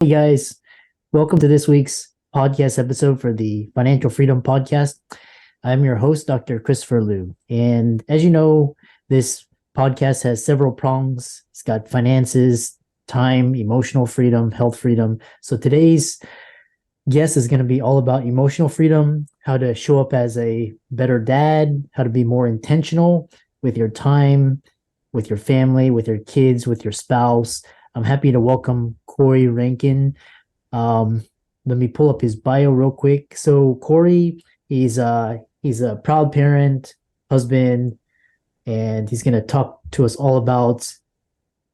Hey guys, welcome to this week's podcast episode for the Financial Freedom Podcast. I'm your host, Dr. Christopher Liu. And as you know, this podcast has several prongs. It's got finances, time, emotional freedom, health freedom. So today's guest is going to be all about emotional freedom, how to show up as a better dad, how to be more intentional with your time, with your family, with your kids, with your spouse. I'm happy to welcome Cory Rankin. Um, Let me pull up his bio real quick. So Cory, he's a proud parent, husband, and he's gonna talk to us all about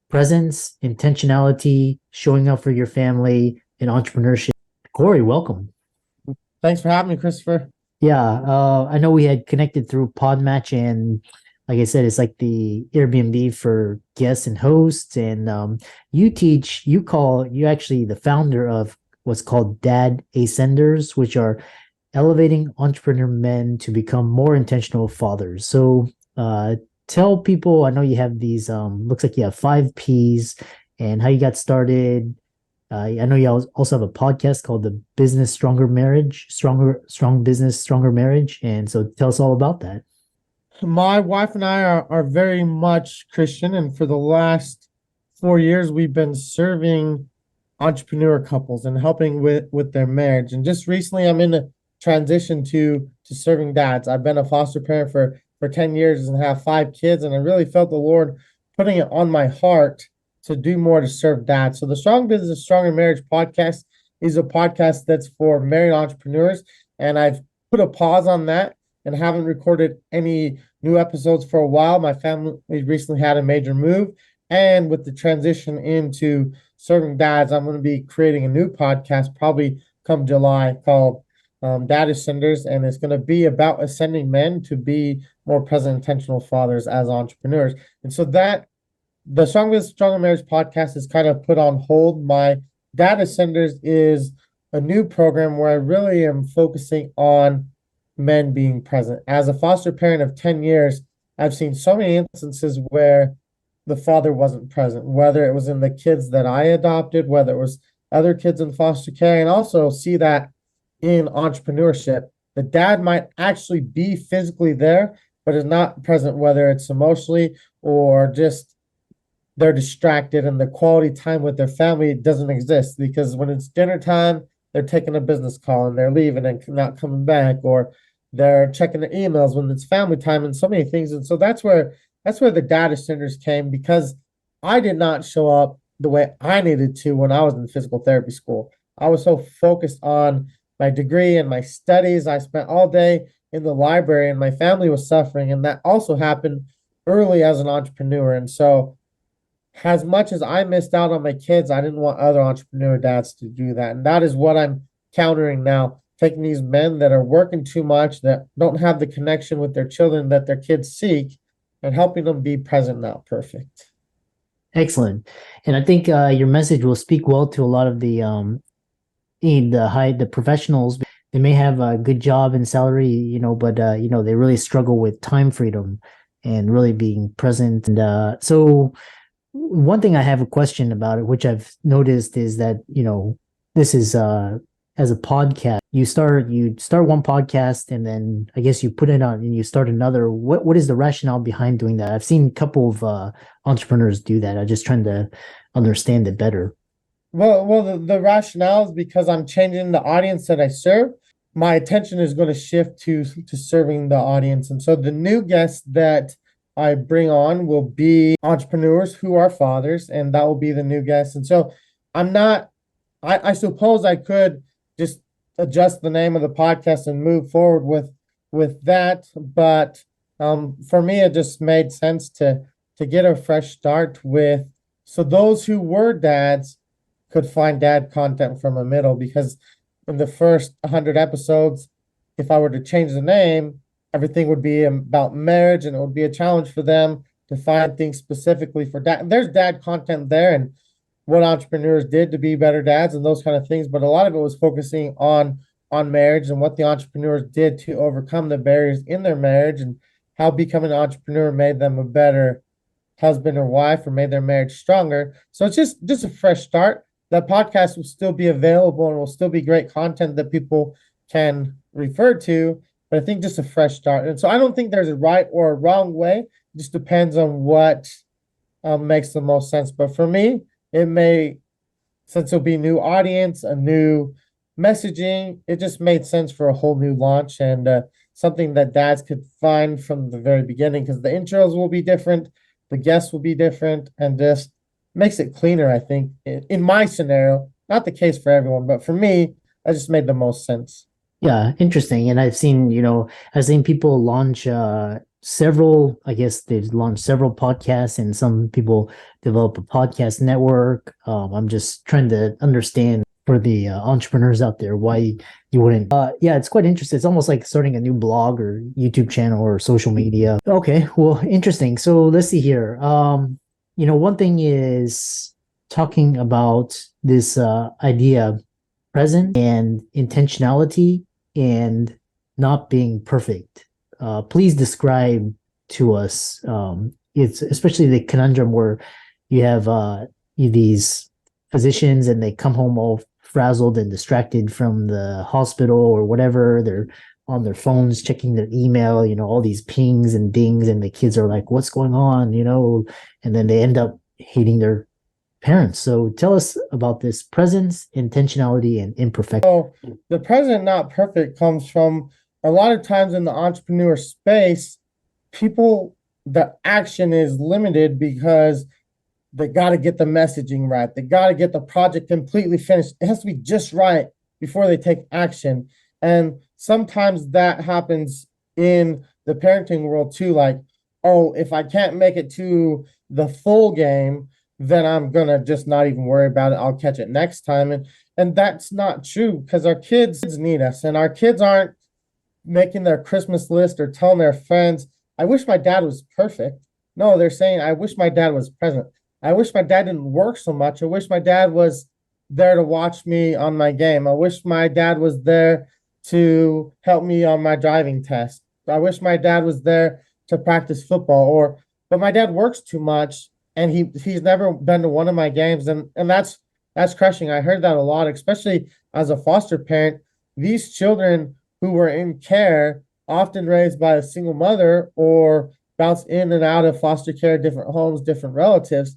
presence, intentionality, showing up for your family, and entrepreneurship. Cory, welcome. Thanks for having me, Christopher. Yeah, I know we had connected through Podmatch, and like I said, it's like the Airbnb for guests and hosts. And you actually the founder of what's called Dad Ascenders, which are elevating entrepreneur men to become more intentional fathers. So, tell people. I know you have these. Looks like you have 5 Ps, and how you got started. I know you also have a podcast called the Business Stronger Marriage, Strong Business, Stronger Marriage. And so tell us all about that. My wife and I are very much Christian, and for the last 4 years, we've been serving entrepreneur couples and helping with their marriage. And just recently, I'm in a transition to serving dads. I've been a foster parent for 10 years and have 5 kids, and I really felt the Lord putting it on my heart to do more to serve dads. So the Strong Business, Stronger Marriage podcast is a podcast that's for married entrepreneurs, and I've put a pause on that and haven't recorded any new episodes for a while. My family recently had a major move, and with the transition into serving dads, I'm going to be creating a new podcast probably come July called Dad Ascenders, and it's going to be about ascending men to be more present, intentional fathers as entrepreneurs. And so that the Strong Business, Stronger Marriage podcast is kind of put on hold. My Dad Ascenders is a new program where I really am focusing on men being present. As a foster parent of 10 years, I've seen so many instances where the father wasn't present, whether it was in the kids that I adopted, whether it was other kids in foster care, and also see that in entrepreneurship. The dad might actually be physically there, but is not present, whether it's emotionally or just they're distracted and the quality time with their family doesn't exist, because when it's dinner time, they're taking a business call and they're leaving and not coming back, or they're checking their emails when it's family time, and so many things. And so that's where the data centers came, because I did not show up the way I needed to when I was in physical therapy school. I was so focused on my degree and my studies. I spent all day in the library and my family was suffering. And that also happened early as an entrepreneur. And so as much as I missed out on my kids, I didn't want other entrepreneur dads to do that. And that is what I'm countering now, taking these men that are working too much, that don't have the connection with their children that their kids seek, and helping them be present, not perfect. Excellent. And I think your message will speak well to a lot of the professionals. They may have a good job and salary, but they really struggle with time freedom and really being present. And so one thing I have a question about it, which I've noticed, is that, this is as a podcast, you start one podcast and then I guess you put it on and you start another. What is the rationale behind doing that? I've seen a couple of entrepreneurs do that. I'm just trying to understand it better. The rationale is because I'm changing the audience that I serve. My attention is going to shift to serving the audience. And so the new guests that I bring on will be entrepreneurs who are fathers, and that will be the new guests. And so I'm not, I suppose I could just adjust the name of the podcast and move forward with that. But for me, it just made sense to get a fresh start with, so those who were dads could find dad content from a middle, because in the first 100 episodes, if I were to change the name, everything would be about marriage, and it would be a challenge for them to find things specifically for dad. There's dad content there and what entrepreneurs did to be better dads and those kind of things, but a lot of it was focusing on marriage and what the entrepreneurs did to overcome the barriers in their marriage, and how becoming an entrepreneur made them a better husband or wife or made their marriage stronger. So it's just a fresh start. that podcast will still be available and will still be great content that people can refer to. But I think just a fresh start. And so I don't think there's a right or a wrong way. It just depends on what makes the most sense. But for me, it may, since it'll be new audience, a new messaging, it just made sense for a whole new launch and something that dads could find from the very beginning, because the intros will be different, the guests will be different, and just makes it cleaner, I think, in my scenario. Not the case for everyone, but for me, that just made the most sense. Yeah, interesting. And I've seen people launch several, I guess they've launched several podcasts, and some people develop a podcast network. I'm just trying to understand for the entrepreneurs out there why you wouldn't. Yeah, it's quite interesting. It's almost like starting a new blog or YouTube channel or social media. Okay, well, interesting. So let's see here. One thing is talking about this idea, present and intentionality and not being perfect. Please describe to us. It's especially the conundrum where you have these physicians and they come home all frazzled and distracted from the hospital or whatever. They're on their phones checking their email, all these pings and dings, and the kids are like, what's going on? And then they end up hating their parents. So tell us about this presence, intentionality, and imperfection. So the present not perfect comes from a lot of times in the entrepreneur space, people, the action is limited because they got to get the messaging right. They got to get the project completely finished. It has to be just right before they take action. And sometimes that happens in the parenting world too. Like, oh, if I can't make it to the full game, then I'm gonna just not even worry about it. I'll catch it next time. And that's not true, because our kids need us, and our kids aren't making their Christmas list or telling their friends, I wish my dad was perfect. No, they're saying, I wish my dad was present. I wish my dad didn't work so much. I wish my dad was there to watch me on my game. I wish my dad was there to help me on my driving test. I wish my dad was there to practice football. But my dad works too much, and he's never been to one of my games, and that's crushing. I heard that a lot, especially as a foster parent. These children who were in care, often raised by a single mother or bounced in and out of foster care, different homes, different relatives,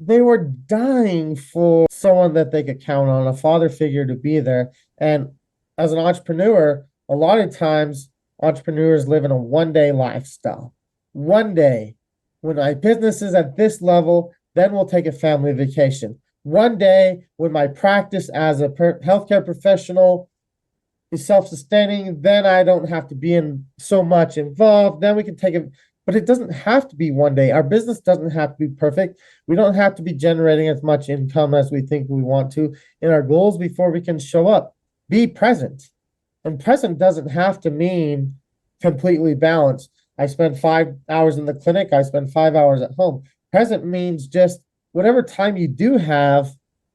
they were dying for someone that they could count on, a father figure to be there. And as an entrepreneur, a lot of times entrepreneurs live in a one-day lifestyle. One day, when my business is at this level, then we'll take a family vacation. One day, when my practice as a healthcare professional is self-sustaining, then I don't have to be in so much involved. Then we can take it, but it doesn't have to be one day. Our business doesn't have to be perfect. We don't have to be generating as much income as we think we want to in our goals before we can show up. Be present. And present doesn't have to mean completely balanced. I spend 5 hours in the clinic, I spend 5 hours at home. Present means just whatever time you do have,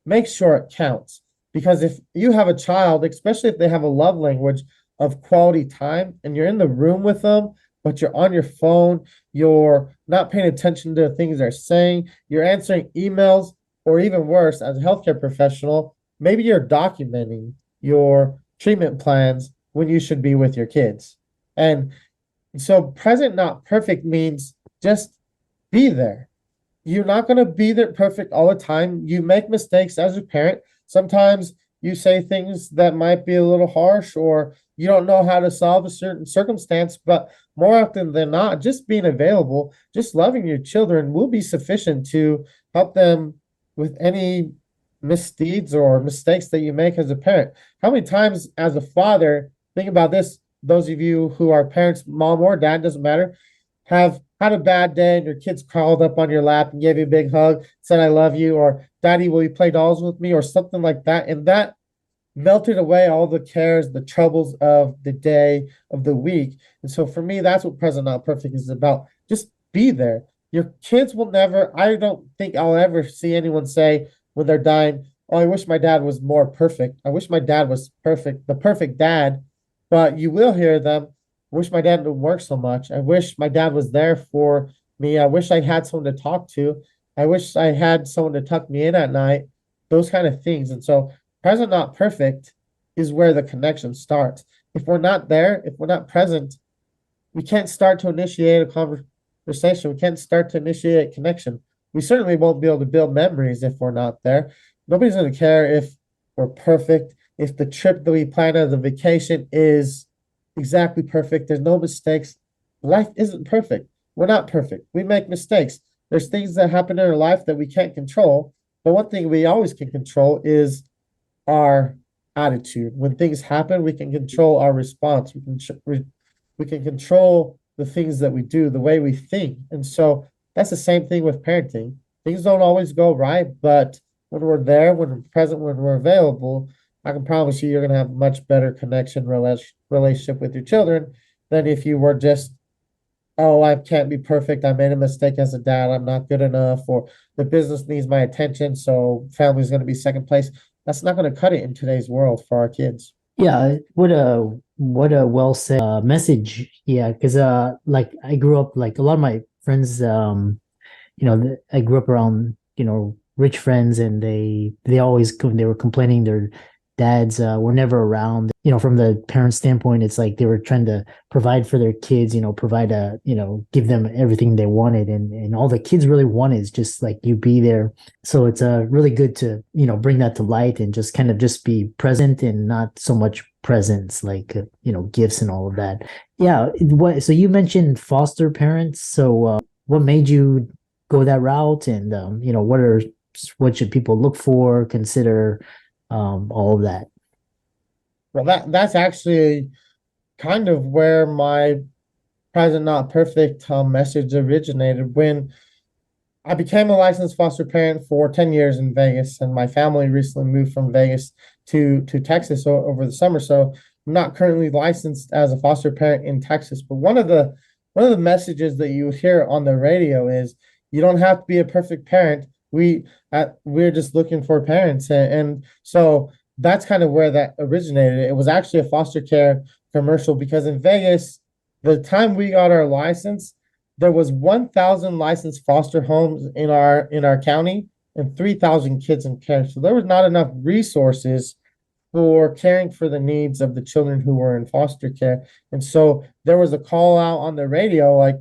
make sure it counts. Because if you have a child, especially if they have a love language of quality time, and you're in the room with them, but you're on your phone, you're not paying attention to the things they're saying, you're answering emails, or even worse, as a healthcare professional, maybe you're documenting your treatment plans when you should be with your kids. And so present, not perfect means just be there. You're not going to be there perfect all the time. You make mistakes as a parent. Sometimes you say things that might be a little harsh, or you don't know how to solve a certain circumstance, but more often than not, just being available, just loving your children will be sufficient to help them with any misdeeds or mistakes that you make as a parent. How many times as a father, think about this, those of you who are parents, mom or dad, doesn't matter, have had a bad day and your kids crawled up on your lap and gave you a big hug, said, I love you, or Daddy, will you play dolls with me, or something like that. And that melted away all the cares, the troubles of the day, of the week. And so for me, that's what Present Not Perfect is about. Just be there. Your kids will never, I don't think I'll ever see anyone say when they're dying, oh, I wish my dad was more perfect. I wish my dad was perfect, the perfect dad. But you will hear them, I wish my dad didn't work so much. I wish my dad was there for me. I wish I had someone to talk to. I wish I had someone to tuck me in at night. those kind of things. And so present, not perfect is where the connection starts. If we're not there, if we're not present, we can't start to initiate a conversation. We can't start to initiate connection. We certainly won't be able to build memories if we're not there. Nobody's going to care if we're perfect, if the trip that we plan as a vacation is exactly perfect. There's no mistakes. Life isn't perfect. We're not perfect. We make mistakes. There's things that happen in our life that we can't control. But one thing we always can control is our attitude. When things happen, we can control our response. We can control the things that we do, the way we think. And so that's the same thing with parenting. Things don't always go right, but when we're there, when we're present, when we're available, I can promise you, you're going to have much better connection relationship with your children than if you were just, oh, I can't be perfect. I made a mistake as a dad. I'm not good enough, or the business needs my attention, so family's going to be second place. That's not going to cut it in today's world for our kids. Yeah, what a well said message. Yeah, because like I grew up like a lot of my friends I grew up around rich friends, and they always they were complaining their dads were never around. From the parent standpoint, it's like they were trying to provide for their kids, provide give them everything they wanted, and all the kids really wanted is just like you be there. So it's really good to bring that to light and just kind of just be present and not so much presents like gifts and all of that. Yeah. So you mentioned foster parents. So what made you go that route, and what should people look for, consider, all of that? Well, that's actually kind of where my present not perfect message originated. When I became a licensed foster parent for 10 years in Vegas, and my family recently moved from Vegas to Texas over the summer. So I'm not currently licensed as a foster parent in Texas, but one of the messages that you hear on the radio is you don't have to be a perfect parent. We're just looking for parents, and so that's kind of where that originated. It was actually a foster care commercial, because in Vegas, the time we got our license, there was 1,000 licensed foster homes in our county and 3,000 kids in care. So there was not enough resources for caring for the needs of the children who were in foster care. And so there was a call out on the radio like,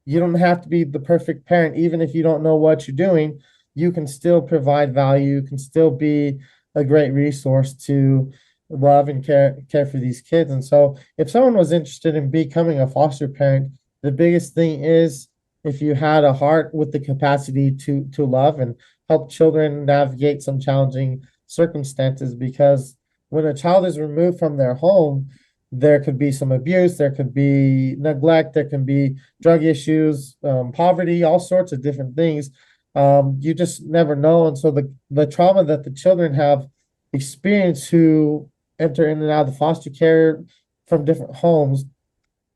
you don't have to be the perfect parent. Even if you don't know what you're doing, you can still provide value, you can still be a great resource to love and care for these kids. And so if someone was interested in becoming a foster parent, the biggest thing is if you had a heart with the capacity to love and help children navigate some challenging circumstances. Because when a child is removed from their home, there could be some abuse, there could be neglect, there can be drug issues, poverty, all sorts of different things. You just never know. And so the trauma that the children have experienced who enter in and out of the foster care from different homes,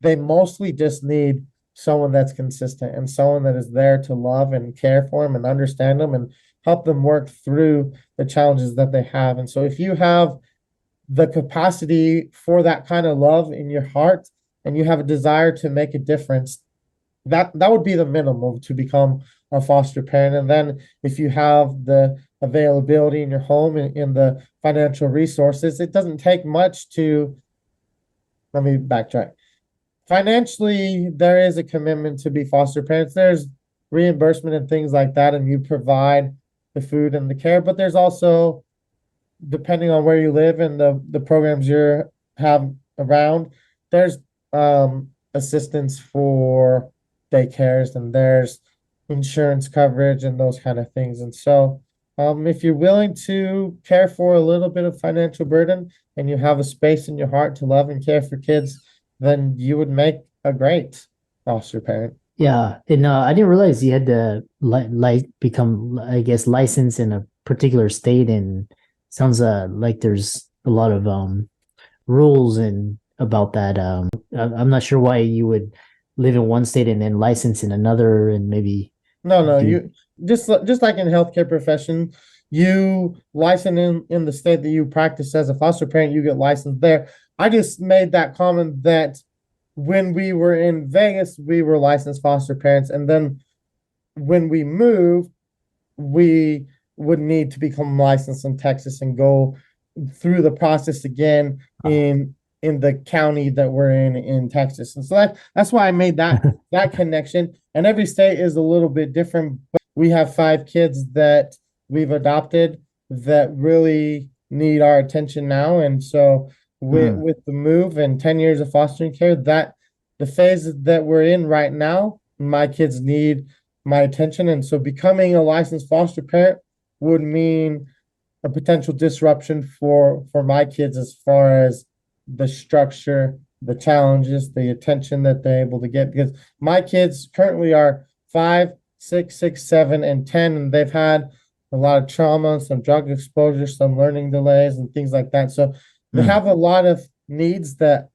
they mostly just need someone that's consistent and someone that is there to love and care for them and understand them and help them work through the challenges that they have. And so if you have the capacity for that kind of love in your heart and you have a desire to make a difference, that would be the minimum to become a foster parent. And then if you have the availability in your home and in the financial resources, it doesn't take much to, let me backtrack. Financially, there is a commitment to be foster parents. There's reimbursement and things like that, and you provide the food and the care, but there's also, depending on where you live and the programs you have around, there's assistance for daycares, and there's insurance coverage and those kind of things. And so if you're willing to care for a little bit of financial burden and you have a space in your heart to love and care for kids, then you would make a great foster parent. Yeah, and I didn't realize you had to become, I guess, licensed in a particular state, and sounds like there's a lot of rules and about that. I'm not sure why you would live in one state and then license in another, and maybe No, do. you just like in healthcare profession, you license in the state that you practice as a foster parent, you get licensed there. I just made that comment that when we were in Vegas, we were licensed foster parents, and then when we moved, we would need to become licensed in Texas and go through the process again in the county that we're in Texas. And so that's why I made that connection. And every state is a little bit different. But we have 5 kids that we've adopted that really need our attention now. And so with the move and 10 years of fostering care, that the phase that we're in right now, my kids need my attention. And so becoming a licensed foster parent would mean a potential disruption for my kids as far as the structure, the challenges, the attention that they're able to get, because my kids currently are 5, 6, 6, 7, and 10, and they've had a lot of trauma, some drug exposure, some learning delays, and things like that. So they have a lot of needs that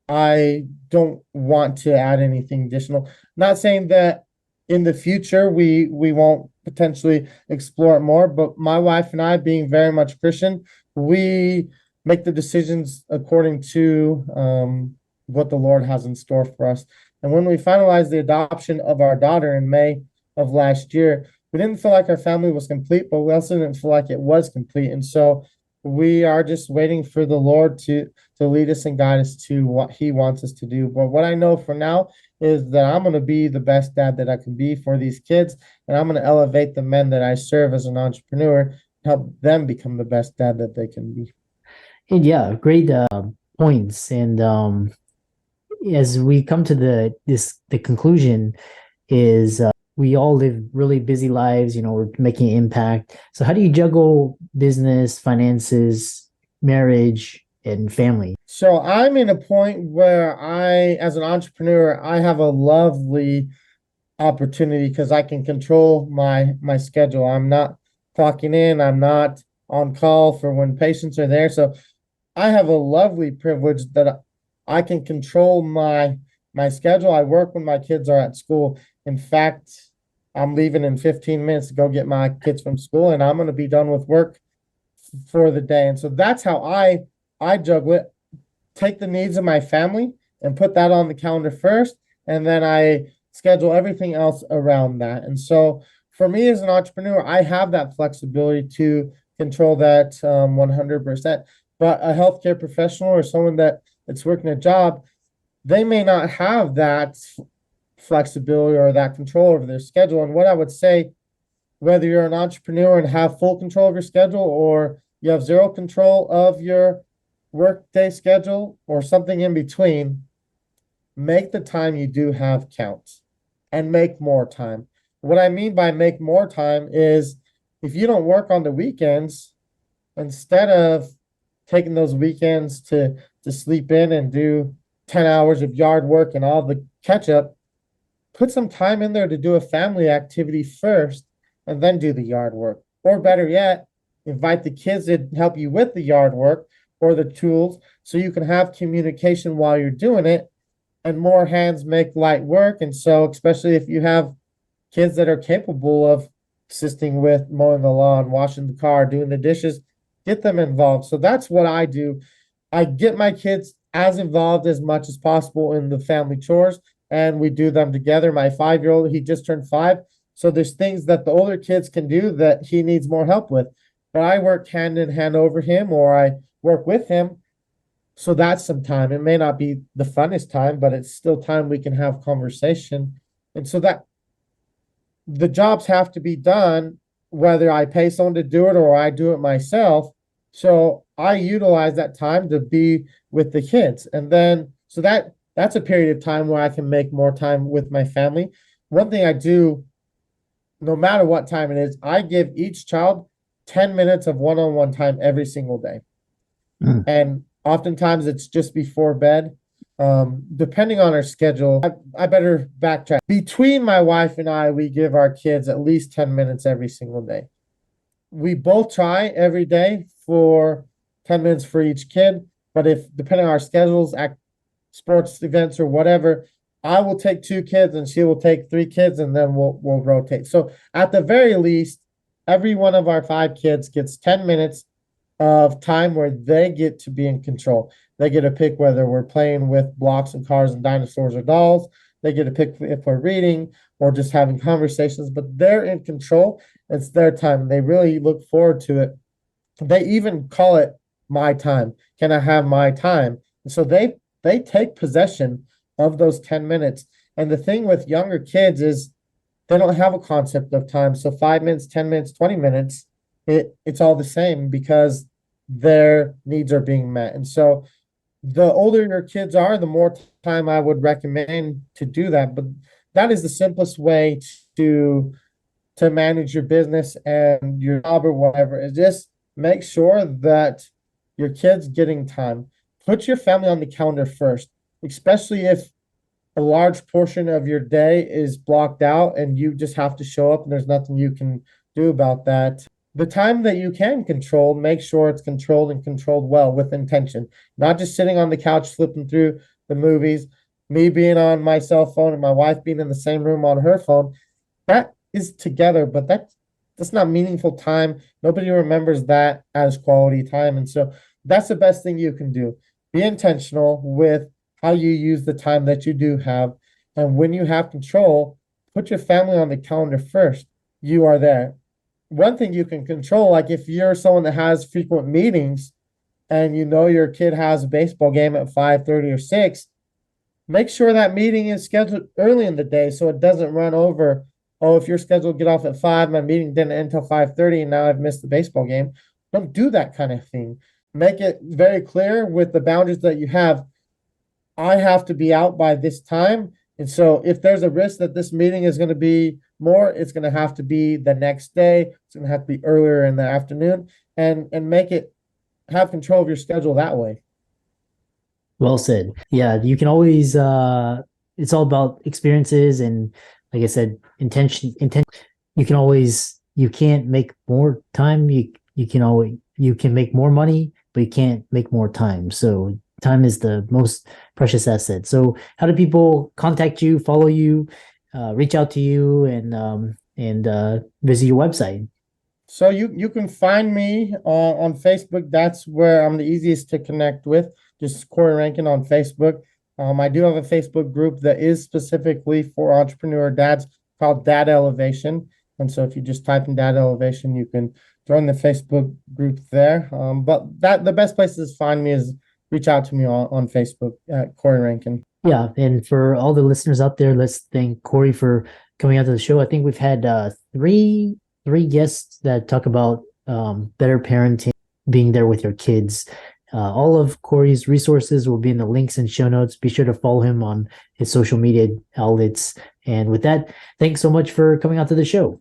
I don't want to add anything additional. Not saying that in the future we won't potentially explore it more, but my wife and I, being very much Christian, we make the decisions according to what the Lord has in store for us. And when we finalized the adoption of our daughter in May of last year, we didn't feel like our family was complete, but we also didn't feel like it was complete. And so we are just waiting for the Lord to lead us and guide us to what He wants us to do. But what I know for now is that I'm going to be the best dad that I can be for these kids, and I'm going to elevate the men that I serve as an entrepreneur, help them become the best dad that they can be. And yeah, great points. And as we come to the conclusion is we all live really busy lives, we're making an impact. So how do you juggle business, finances, marriage, and family? So I'm in a point where as an entrepreneur, I have a lovely opportunity because I can control my schedule. I'm not clocking in. I'm not on call for when patients are there. So I have a lovely privilege that I can control my schedule. I work when my kids are at school. In fact, I'm leaving in 15 minutes to go get my kids from school, and I'm going to be done with work for the day. And so that's how I juggle it. Take the needs of my family and put that on the calendar first, and then I schedule everything else around that. And so for me as an entrepreneur, I have that flexibility to control that 100%. But a healthcare professional or someone that's working a job, they may not have that flexibility or that control over their schedule. And what I would say, whether you're an entrepreneur and have full control of your schedule, or you have zero control of your workday schedule, or something in between, make the time you do have count and make more time. What I mean by make more time is if you don't work on the weekends, instead of taking those weekends to sleep in and do 10 hours of yard work and all the catch up, put some time in there to do a family activity first and then do the yard work. Or better yet, invite the kids to help you with the yard work or the tools so you can have communication while you're doing it, and more hands make light work. And so, especially if you have kids that are capable of assisting with mowing the lawn, washing the car, doing the dishes, get them involved. So that's what I do. I get my kids as involved as much as possible in the family chores, and we do them together. My 5-year-old, he just turned 5. So there's things that the older kids can do that he needs more help with. But I work hand in hand over him, or I work with him. So that's some time. It may not be the funnest time, but it's still time we can have conversation. And so that the jobs have to be done, whether I pay someone to do it or I do it myself. So I utilize that time to be with the kids. And then, so that's a period of time where I can make more time with my family. One thing I do, no matter what time it is, I give each child 10 minutes of one-on-one time every single day. And oftentimes it's just before bed. Depending on our schedule, I better backtrack. Between my wife and I, we give our kids at least 10 minutes every single day. We both try every day for 10 minutes for each kid. But if, depending on our schedules, sports events or whatever, I will take 2 kids and she will take 3 kids, and then we'll rotate. So at the very least, every one of our 5 kids gets 10 minutes of time where they get to be in control. They get to pick whether we're playing with blocks and cars and dinosaurs or dolls. They get to pick if we're reading or just having conversations, but they're in control. It's their time. They really look forward to it. They even call it my time. Can I have my time? And so they take possession of those 10 minutes. And the thing with younger kids is they don't have a concept of time. So 5 minutes, 10 minutes, 20 minutes, it's all the same because their needs are being met. And so the older your kids are, the more time I would recommend to do that. But that is the simplest way to manage your business and your job or whatever, is just make sure that your kid's getting time. Put your family on the calendar first, especially if a large portion of your day is blocked out and you just have to show up and there's nothing you can do about that. The time that you can control, make sure it's controlled and controlled well with intention, not just sitting on the couch flipping through the movies, me being on my cell phone and my wife being in the same room on her phone. That is together, but that's not meaningful time. Nobody remembers that as quality time. And so that's the best thing you can do. Be intentional with how you use the time that you do have. And when you have control, put your family on the calendar first. You are there. One thing you can control, like if you're someone that has frequent meetings and you know your kid has a baseball game at 5:30 or 6, make sure that meeting is scheduled early in the day so it doesn't run over. Oh, if you're scheduled to get off at 5, my meeting didn't end until 5:30 and now I've missed the baseball game. Don't do that kind of thing. Make it very clear with the boundaries that you have. I have to be out by this time. And so if there's a risk that this meeting is going to be more, it's going to have to be the next day. It's going to have to be earlier in the afternoon, and make it, have control of your schedule that way. Well said. Yeah, you can always it's all about experiences and, like I said, intention. You can't make more time. You can make more money, but you can't make more time. So time is the most precious asset. So how do people contact you, follow you, reach out to you, and visit your website? So you can find me on Facebook. That's where I'm the easiest to connect with. Just Cory Rankin on Facebook. I do have a Facebook group that is specifically for entrepreneur dads called Dad Elevation. And so if you just type in Dad Elevation, you can join the Facebook group there. But the best place to find me is reach out to me on Facebook at Cory Rankin. Yeah, and for all the listeners out there, let's thank Cory for coming out to the show. I think we've had three guests that talk about better parenting, being there with your kids. All of Cory's resources will be in the links and show notes. Be sure to follow him on his social media outlets. And with that, thanks so much for coming out to the show.